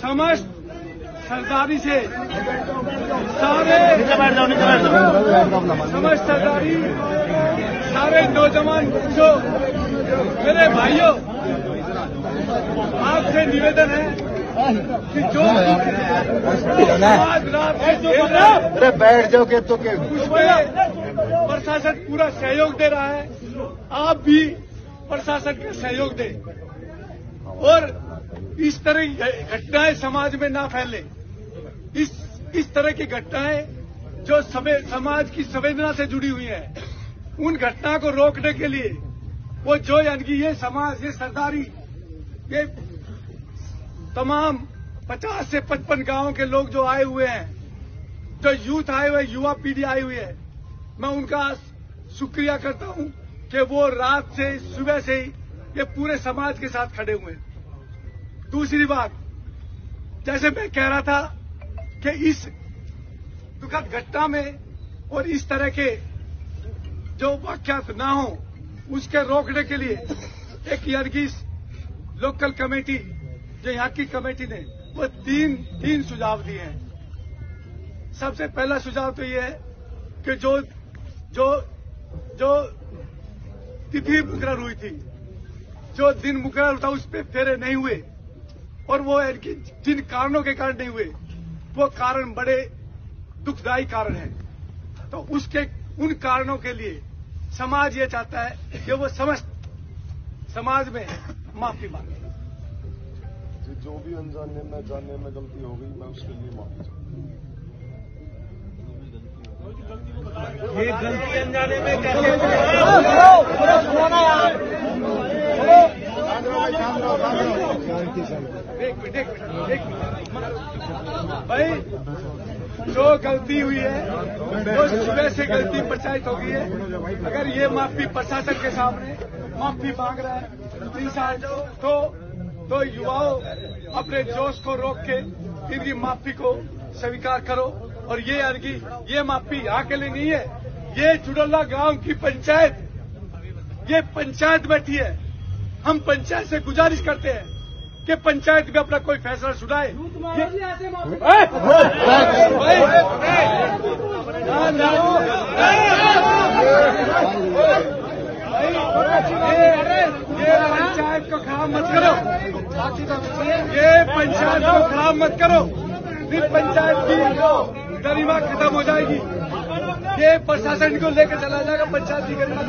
समस्त सरदारी से सारे समस्त सरदारी सारे नौजवान जो मेरे भाइयों, आपसे निवेदन है कि जो आज रात अरे बैठ जाओ के तो के उसमें प्रशासन पूरा सहयोग दे रहा है। आप भी प्रशासन का सहयोग दें और इस तरह की घटनाएं समाज में ना फैले। इस तरह की घटनाएं जो समाज की संवेदना से जुड़ी हुई है, उन घटना को रोकने के लिए वो जो यानी कि ये समाज, ये सरदारी, ये तमाम 50 से 55 गांवों के लोग जो आए हुए हैं, जो यूथ आए हुए, युवा पीढ़ी आई हुई है, मैं उनका शुक्रिया करता हूं कि वो रात से सुबह से ही ये पूरे समाज के साथ खड़े हुए हैं। दूसरी बात, जैसे मैं कह रहा था कि इस दुखद घटना में और इस तरह के जो वाकयात ना हो, उसके रोकने के लिए एक यर्गिस लोकल कमेटी, जो यहाँ की कमेटी ने वो तीन सुझाव दिए हैं। सबसे पहला सुझाव तो ये है कि जो तिथि मुकर्रर हुई थी, जो दिन मुकर्रर था, उस पर फेरे नहीं हुए और वो जिन कारणों के कारण नहीं हुए, वो कारण बड़े दुखदायी कारण हैं। तो उन कारणों के लिए समाज ये चाहता है कि वो समस्त समाज में माफी मांगे। जो भी अनजाने में जानने में गलती हो गई, मैं उसके लिए माफी चाहता हूं। ये गलती अनजाने में कैसे एक मिनट भाई, जो गलती हुई है वो सुबह से गलती पंचायत हो गई है। अगर ये माफी प्रशासन के सामने माफी मांग रहा है तो युवाओं अपने जोश को रोक के इनकी माफी को स्वीकार करो। और ये यानी कि ये माफी यहाँ के लिए नहीं है, ये जुड़ला गांव की पंचायत, ये पंचायत बैठी है। हम पंचायत से गुजारिश करते हैं कि पंचायत में अपना कोई फैसला सुनाए। ये पंचायत को खराब मत करो, ये पंचायत को खराब मत करो, फिर पंचायत की गरिमा खत्म हो जाएगी। ये प्रशासन को लेकर चला जाएगा, पंचायत की गरिमा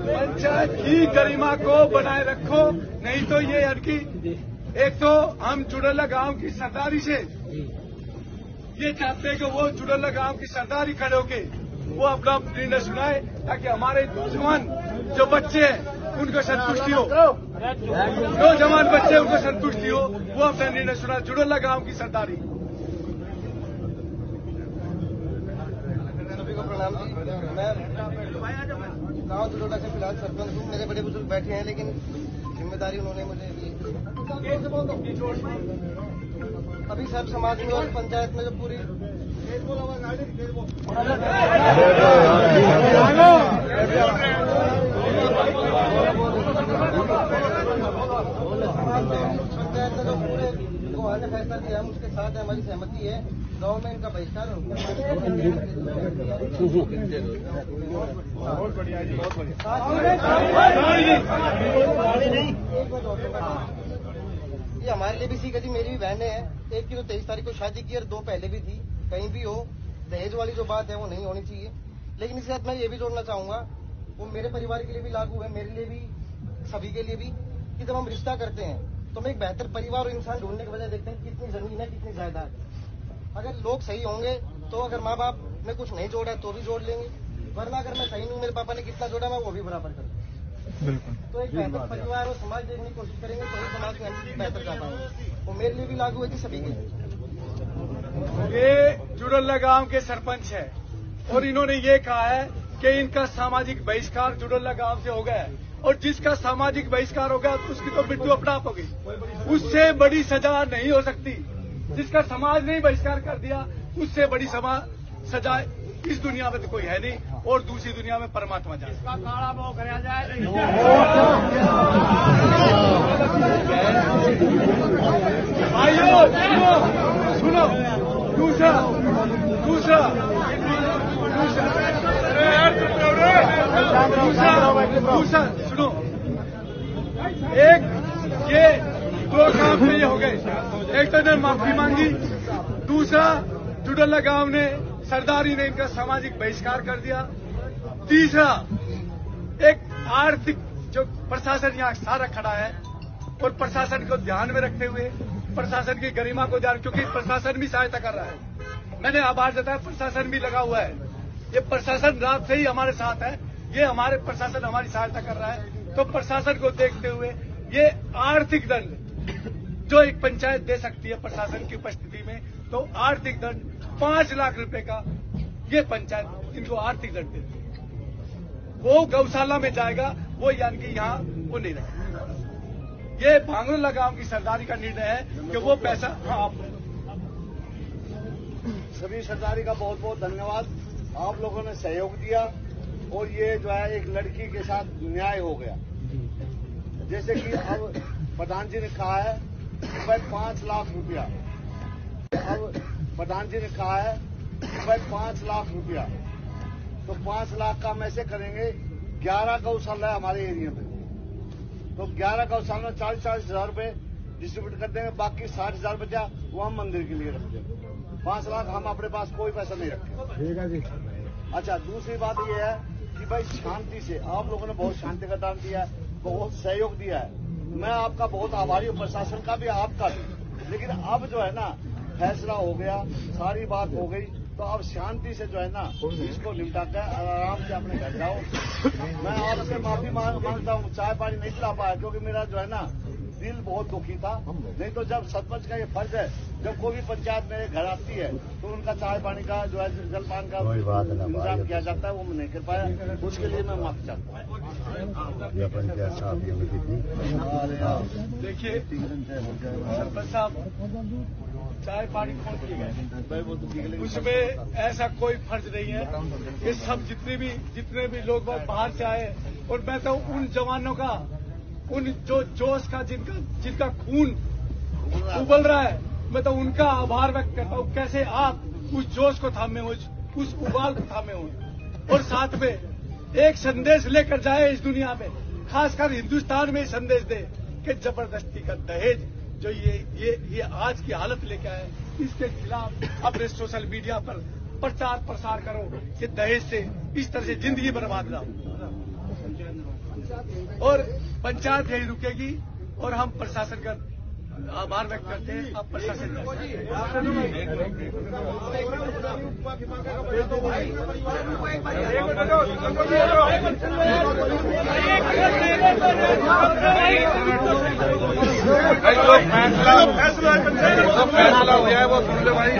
पंचायत की गरिमा को बनाए रखो। नहीं तो ये अड़की, एक तो हम जुड़ला गांव की सरदारी से ये चाहते हैं कि वो जुड़ला गांव की सरदारी खड़े होके वो अपना निर्णय सुनाए, ताकि हमारे नौजवान जो बच्चे हैं उनको संतुष्टि हो, नौजवान बच्चे उनको संतुष्टि हो, वो अपना निर्णय सुनाए। जुड़ला गांव की सरदारी। सभी को प्रणाम जी। मैं गांव जुड़ोला से फिलहाल सरपंच हूँ। मेरे बड़े बुजुर्ग बैठे हैं, लेकिन जिम्मेदारी उन्होंने मुझे दी। अभी सब समाज में और पंचायत में जो पूरी पंचायत में जो पूरे ने फैसला किया, हम उसके साथ हमारी सहमति है। गांव में इनका बहिष्कार ये हमारे लिए भी सीख है जी। मेरी भी बहनें हैं, एक की तो 23 तारीख को शादी की और 2 पहले भी थी। कहीं भी हो, दहेज वाली जो बात है वो नहीं होनी चाहिए। लेकिन इसके साथ मैं ये भी जोड़ना चाहूंगा, वो मेरे परिवार के लिए भी लागू है, मेरे लिए भी, सभी के लिए भी, कि जब हम रिश्ता करते हैं तो हम एक बेहतर परिवार और इंसान ढूंढने के बजाय देखते हैं कितनी जमीन है, कितनी जायदाद है। अगर लोग सही होंगे तो अगर माँ बाप ने कुछ नहीं जोड़ा है तो भी जोड़ लेंगे, वरना अगर मैं सही हूँ, मेरे पापा ने कितना जोड़ा, मैं वो भी बराबर कर दूँ। तो एक बेहतर परिवार और समाज देखने की कोशिश करेंगे तो ही समाज में हम बेहतर कर पाएंगे। वो मेरे लिए भी लागू है कि सभी के लिए। ये जुड़ला गांव के सरपंच है और इन्होंने ये कहा है कि इनका सामाजिक बहिष्कार जुड़ला गांव से हो गया है, और जिसका सामाजिक बहिष्कार हो गया तो उसकी तो मृत्यु अपने आप होगी। उससे बड़ी सजा नहीं हो सकती। जिसका समाज ने बहिष्कार कर दिया, उससे बड़ी सजा इस दुनिया में तो कोई है नहीं और दूसरी दुनिया में परमात्मा जाने। भाइयों सुनो, दूसरा सुनो, एक ये दो काम तो ये हो गए, एक तो इन्होंने माफी मांगी, दूसरा जुडल्ला गांव ने सरदारी ने इनका सामाजिक बहिष्कार कर दिया, तीसरा एक आर्थिक जो प्रशासन यहाँ सारा खड़ा है और प्रशासन को ध्यान में रखते हुए प्रशासन की गरिमा को ध्यान, क्योंकि प्रशासन भी सहायता कर रहा है। मैंने आभार जताया, प्रशासन भी लगा हुआ है, ये प्रशासन रात से ही हमारे साथ है, ये हमारे प्रशासन हमारी सहायता कर रहा है। तो प्रशासन को देखते हुए ये आर्थिक दंड जो एक पंचायत दे सकती है प्रशासन की उपस्थिति में, तो आर्थिक दंड 5 लाख रुपए का ये पंचायत इनको आर्थिक दंड देती है। वो गौशाला में जाएगा, वो यानी कि यहाँ वो नहीं रहेगा। ये भांगरोला गांव की सरदारी का निर्णय है कि वो पैसा सभी सरदारी का बहुत बहुत धन्यवाद। आप लोगों ने सहयोग दिया और ये जो है एक लड़की के साथ न्याय हो गया। जैसे कि अब प्रधान जी ने कहा है कि भाई 5 लाख रुपया, अब प्रधान जी ने कहा है कि भाई 5 लाख रुपया, तो 5 लाख का हम ऐसे करेंगे, 11 गौशाला है हमारे एरिया में, तो 11 गौशाला में 40-40 हजार रुपये डिस्ट्रीब्यूट कर देंगे, बाकी 60 हजार बचा वो हम मंदिर के लिए रख देंगे। 5 लाख हम अपने पास कोई पैसा नहीं रखते। ठीक है जी। अच्छा, दूसरी बात ये है कि भाई शांति से आप लोगों ने बहुत शांति का दान दिया है, बहुत सहयोग दिया है, मैं आपका बहुत आभारी हूँ, प्रशासन का भी आपका भी। लेकिन अब जो है ना फैसला हो गया, सारी बात हो गई, तो अब शांति से जो है ना इसको निपटा कर आराम से अपने घर जाओ। मैं आपसे माफी मांगता हूँ, चाय पानी नहीं पिला पाया क्योंकि मेरा जो है ना दिल बहुत दुखी था। नहीं तो जब सरपंच का ये फर्ज है, जब कोई भी पंचायत मेरे घर आती है तो उनका चाय पानी का जो है जलपान का इंतजाम किया जाता है, वो मैं नहीं कर पाया, उसके लिए मैं माफी चाहता हूँ। देखिए सरपंच साहब, चाय पानी कौन किए गए, उसमें ऐसा कोई फर्ज नहीं है। ये सब जितने भी लोग बाहर से आए, और मैं तो उन जवानों का, उन जो जोश का जिनका खून उबल रहा है, मैं तो उनका आभार व्यक्त करता हूँ। कैसे आप उस जोश को थामे हो, उस उबाल को थामे हो, और साथ में एक संदेश लेकर जाए इस दुनिया में, खासकर हिंदुस्तान में संदेश दे कि जबरदस्ती का दहेज जो ये आज की हालत लेके आए, इसके खिलाफ अपने सोशल मीडिया पर प्रचार प्रसार करो कि दहेज से इस तरह से जिंदगी बर्बाद ना हो। और पंचायत यही रुकेगी और हम प्रशासन का आभार व्यक्त करते हैं। अब प्रशासन फैसला हो गया है वो सुन लो भाई।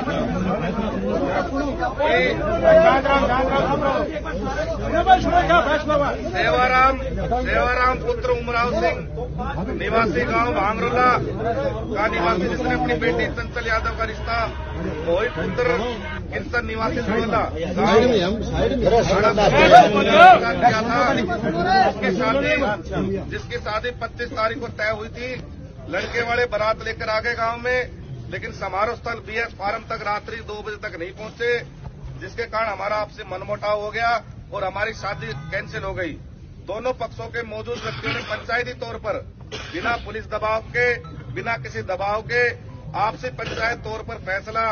सेवाराम पुत्र उमराव सिंह निवासी गांव भांगरोला का निवासी, जिसने अपनी बेटी चंचल यादव का रिश्ता मोहित पुत्र किंसन निवासी जुड़ला किया था, जिसकी शादी 25 तारीख को तय हुई थी। लड़के वाले बारात लेकर आ गए गांव में, लेकिन समारोह स्थल बीएस फार्म तक रात्रि 2 बजे तक नहीं पहुंचे, जिसके कारण हमारा आपसे मनमुटाव हो गया और हमारी शादी कैंसिल हो गई। दोनों पक्षों के मौजूद व्यक्तियों ने पंचायती तौर पर बिना पुलिस दबाव के, बिना किसी दबाव के आपसी पंचायत तौर पर फैसला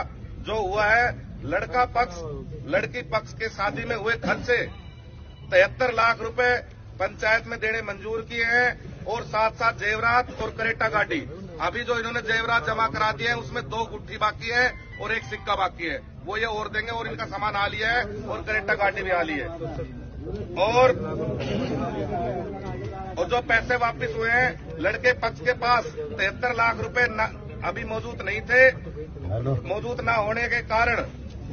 जो हुआ है, लड़का पक्ष लड़की पक्ष के शादी में हुए खर्चे 73 लाख रुपए पंचायत में देने मंजूर किए हैं, और साथ साथ जेवरात और करेटा गाड़ी। अभी जो इन्होंने जेवरात जमा करा दिए हैं उसमें 2 गुट्ठी बाकी है और 1 सिक्का बाकी है, वो ये और देंगे, और इनका सामान आ लिया है और करेटा गाड़ी भी आ ली है। और जो पैसे वापस हुए हैं, लड़के पक्ष के पास 73 लाख रुपए अभी मौजूद नहीं थे। मौजूद न होने के कारण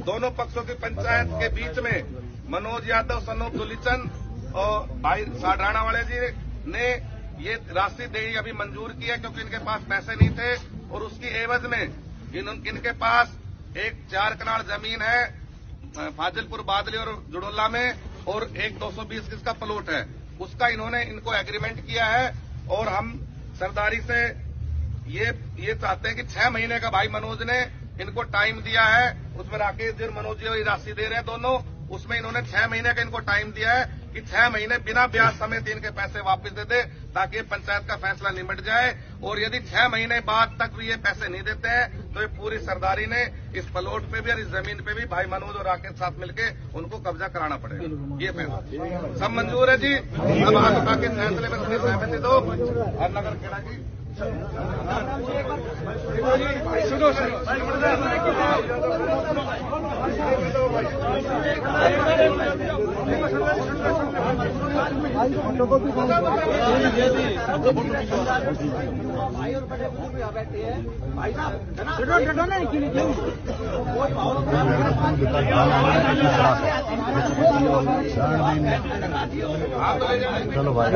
दोनों पक्षों की पंचायत के बीच में मनोज यादव, सनोप दुलीचंद और भाई साढ़ाना वाले जी ने ये राशि देनी अभी मंजूर की है, क्योंकि इनके पास पैसे नहीं थे, और उसकी एवज में इनके पास एक 4 कनाल जमीन है फाजिलपुर बादली और जुड़ोला में, और एक 220 किसका प्लॉट है, उसका इन्होंने इनको एग्रीमेंट किया है। और हम सरदारी से ये चाहते हैं कि 6 महीने का भाई मनोज ने इनको टाइम दिया है, उसमें राकेश जी और मनोज जी राशि दे रहे हैं दोनों, उसमें इन्होंने 6 महीने का इनको टाइम दिया है कि 6 महीने बिना ब्याज समेत इनके पैसे वापस दे दे, ताकि पंचायत का फैसला निमट जाए। और यदि 6 महीने बाद तक भी ये पैसे नहीं देते हैं तो ये पूरी सरदारी ने इस प्लॉट पे भी और इस जमीन पे भी भाई मनोज और राकेश साथ मिलके उनको कब्जा कराना पड़ेगा। ये फैसला सब मंजूर है जी। अब हाथ उठा के फैसले में अपनी सहमति दो। और नगर खेड़ा जी सुनो भाई और बड़े बुजुर्ग यहाँ बैठे हैं, भाई साहब आप ले जाए चलो भाई